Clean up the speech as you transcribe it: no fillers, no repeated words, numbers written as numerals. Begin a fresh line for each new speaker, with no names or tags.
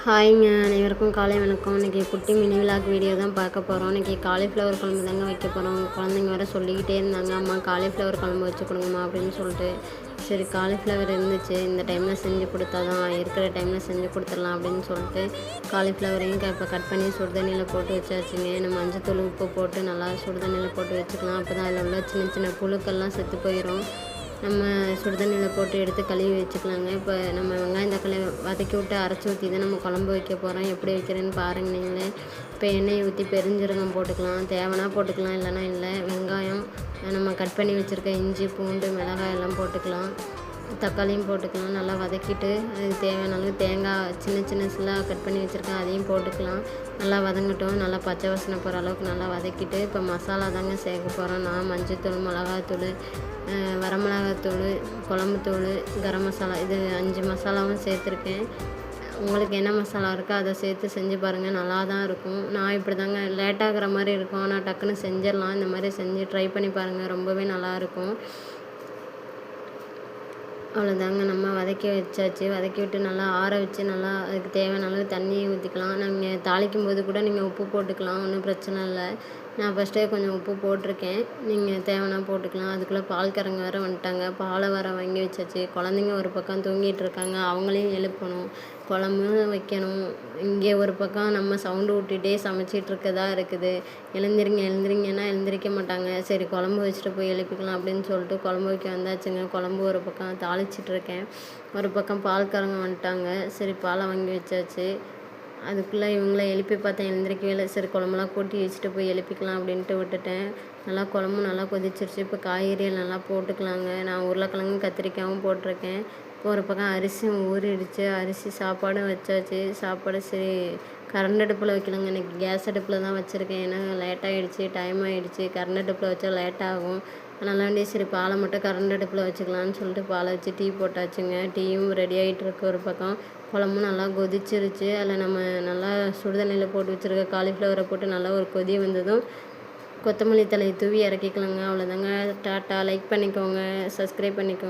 ஹாய்ங்க, அனைவருக்கும் காலை வணக்கம். இன்றைக்கி குட்டி மினி விலாக் வீடியோ தான் பார்க்க போகிறோம். இன்றைக்கி காலிஃப்ளவர் குழம்பு தாங்க வைக்க போகிறோம். குழந்தைங்க வேறு சொல்லிக்கிட்டே இருந்தாங்க, அம்மா காலிஃப்ளவர் குழம்பு வச்சு கொடுங்கம்மா அப்படின்னு சொல்லிட்டு. சரி, காலிஃப்ளவர் இருந்துச்சு, இந்த டைமில் செஞ்சு கொடுத்தா தான் இருக்கிற டைமில் செஞ்சு கொடுத்துடலாம் அப்படின்னு சொல்லிட்டு காலிஃப்ளவரையும் இப்போ கட் பண்ணி சுடுதண்ணியில் போட்டு வச்சாச்சுங்க. நம்ம மஞ்சத்தூள் உப்பு போட்டு நல்லா சுடுதண்ணியில் போட்டு வச்சுக்கலாம். அப்போ தான் அதில் உள்ள சின்ன சின்ன புழுக்கள்லாம் செத்து போயிடும். நம்ம சுடுதண்ணியில் போட்டு எடுத்து கழுவி வச்சுக்கலாங்க. இப்போ நம்ம வெங்காயம் தக்காளி வதக்கி விட்டு அரைச்சி ஊற்றி தான் நம்ம குழம்பு வைக்க போகிறோம். எப்படி வைக்கிறேன்னு பாருங்க நீங்களே. இப்போ எண்ணெயை ஊற்றி பெருஞ்சீரகம் போட்டுக்கலாம், தேவைன்னா போட்டுக்கலாம், இல்லைனா இல்லை. வெங்காயம் நம்ம கட் பண்ணி வச்சுருக்க இஞ்சி பூண்டு மிளகாய் எல்லாம் போட்டுக்கலாம், தக்காளியும் போட்டுக்கலாம். நல்லா வதக்கிட்டு அதுக்கு தேவையான அளவு தேங்காய் சின்ன சின்னதாக கட் பண்ணி வச்சுருக்கேன், அதையும் போட்டுக்கலாம். நல்லா வதங்கட்டும். நல்லா பச்சை வாசனை போகிற அளவுக்கு நல்லா வதக்கிட்டு இப்போ மசாலா தாங்க சேர்க்க போகிறோம். நான் மஞ்சத்தூள், மிளகாத்தூள், வரமிளகாத்தூள், குழம்புத்தூள், கரம் மசாலா, இது 5 மசாலாவும் சேர்த்துருக்கேன். உங்களுக்கு என்ன மசாலா இருக்கோ அதை சேர்த்து செஞ்சு பாருங்கள், நல்லா தான் இருக்கும். நான் இப்படி தாங்க, லேட்டாகிற மாதிரி இருக்கும், ஆனால் டக்குன்னு செஞ்சிடலாம். இந்த மாதிரி செஞ்சு ட்ரை பண்ணி பாருங்கள், ரொம்பவே நல்லாயிருக்கும். அவ்வளோதாங்க, நம்ம வதக்கி வச்சாச்சு. வதக்கி விட்டு நல்லா ஆற வச்சு நல்லா அதுக்கு தேவையான அளவு தண்ணியை ஊற்றிக்கலாம். நீங்கள் தாளிக்கும் போது கூட நீங்கள் உப்பு போட்டுக்கலாம், ஒன்றும் பிரச்சனை இல்லை. நான் ஃபஸ்ட்டே கொஞ்சம் உப்பு போட்டிருக்கேன், நீங்கள் தேவைன்னா போட்டுக்கலாம். அதுக்குள்ளே பால்காரங்க வேறு வந்துட்டாங்க, பாலை வேறு வாங்கி வச்சாச்சு. குழந்தைங்க ஒரு பக்கம் தூங்கிட்டு இருக்காங்க, அவங்களையும் எழுப்பணும், குழம்பும் வைக்கணும். இங்கே ஒரு பக்கம் நம்ம சவுண்டு விட்டுட்டே சமைச்சிட்டு இருக்கதா இருக்குது. எழுந்திரிங்க எழுந்திரிங்கன்னா எழுந்திரிக்க மாட்டாங்க. சரி, குழம்பு வச்சுட்டு போய் எழுப்பிக்கலாம் அப்படின்னு சொல்லிட்டு குழம்பு வைக்க வந்தாச்சுங்க. குழம்பு ஒரு பக்கம் தாளிச்சிட்ருக்கேன், ஒரு பக்கம் பால்காரங்க வந்துட்டாங்க. சரி, பாலை வாங்கி வச்சாச்சு. அதுக்குள்ளே இவங்கள எழுப்பி பார்த்தேன், எழுந்திரிக்கவே இல்லை. சரி, குழம்புலாம் கூட்டி வச்சுட்டு போய் எழுப்பிக்கலாம் அப்படின்ட்டு விட்டுட்டேன். நல்லா குழம்பு நல்லா கொதிச்சிருச்சு. இப்போ காய்கறிகள் நல்லா போட்டுக்கலாங்க. நான் உருளைக்கிழங்கு கத்திரிக்காயும் போட்டிருக்கேன். இப்போ ஒரு பக்கம் அரிசியும் ஊறிடுச்சு, அரிசி சாப்பாடும் வச்சாச்சு. சாப்பாடு சரி கரண்ட் அடுப்பில் வைக்கலங்க, இன்றைக்கி கேஸ் அடுப்பில் தான் வச்சுருக்கேன். ஏன்னா லேட்டாகிடுச்சு, டைம் ஆகிடுச்சு. கரண்ட் அடுப்பில் வச்சா லேட் ஆகும். அதனால சரி பாலை மட்டும் கரண்ட் அடுப்பில் வச்சுக்கலான்னு சொல்லிட்டு பாலை வச்சு டீ போட்டாச்சுங்க. டீயும் ரெடி ஆகிட்டுருக்கு. ஒரு பக்கம் குழம்பும் நல்லா கொதிச்சிருச்சு. அதில் நம்ம நல்லா சுடுதண்ணியில் போட்டு வச்சுருக்க காலிஃப்ளவரை போட்டு நல்லா ஒரு கொதி வந்ததும் கொத்தமல்லி தழை தூவி இறக்கிக்கலாங்க. அவ்வளோதாங்க. டாட்டா. லைக் பண்ணிக்கோங்க, சப்ஸ்கிரைப் பண்ணிக்கோங்க.